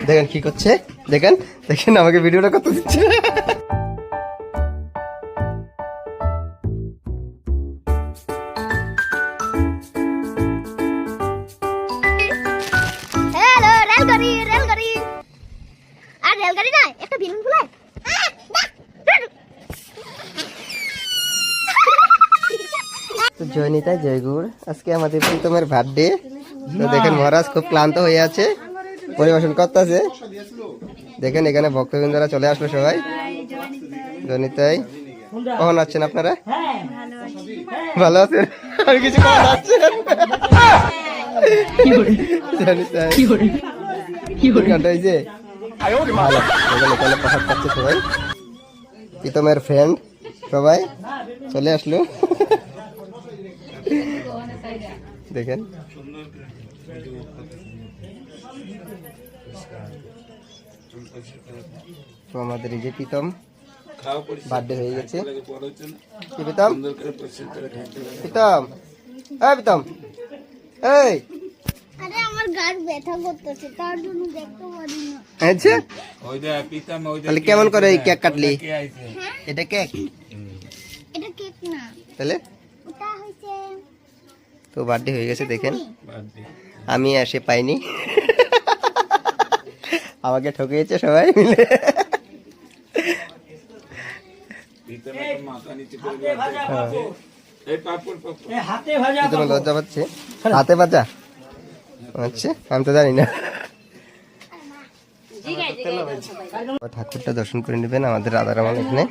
দেখেন কি করছে, দেখেন দেখেন আমাকে ভিডিওটা করতে দিচ্ছে। জয়নিতা জয়গুড়, আজকে আমাদের প্রীতমের বার্থডে। তো দেখেন মহারাজ খুব ক্লান্ত হয়ে আছে, পরিবেশন করতেছে। দেখেন এখানে ভক্তবৃন্দরা চলে আসলো সবাই। জয়নিতাই কখন আছেন আপনারা? ভালো আছেন? আর কিছু কখন আছেন? জয়নিতাই গানটা হয়েছে ভালো। এখানে প্রসাদ পাচ্ছে সবাই, প্রীতমের ফ্রেন্ড সবাই চলে আসলো। দেখেন তো আমাদের এই যে প্রীতম বার্থডে হয়ে গেছে। প্রীতম প্রীতম এই প্রীতম এই আরে আমার গাড় ব্যথা করতেছে তার জন্য দেখতে পারি না। আচ্ছা তাহলে কেমন করে এই কেক কাটলি? এটা কেক? এটা কেক না, তাহলে ওটা হইছে তো বার্থডে হয়ে গেছে। দেখেন আমি এসে পাইনি, আমাকে ঠকিয়েছে সবাই মিলে। তোমার লজ্জা পাচ্ছে? হাতে ভাজা? আচ্ছা আমি তো জানি না। ঠাকুরটা দর্শন করে নেবেন আমাদের রাধারমণ এখানে।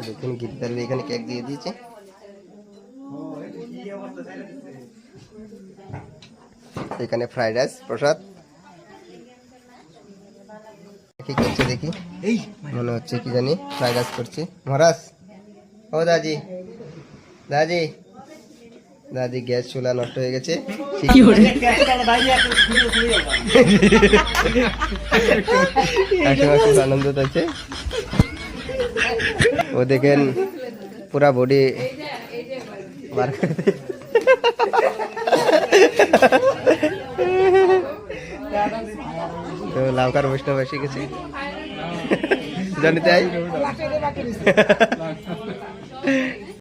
দেখুন গিরদারি এখানে কেক দিয়ে দিয়েছে। এখানে ফ্রাইড রাইস প্রসাদ। কি করছে দেখি, মনে হচ্ছে কি জানি ফ্রাইড রাইস করছে মহারাজ। ও দাদি দাদি দাদি গ্যাস চুলা নষ্ট হয়ে গেছে। আনন্দ আছে ও, দেখেন পুরা বডি বার করে দিয়ে। তো লাউকার বৈষ্ণব এসে গেছে। জানিতে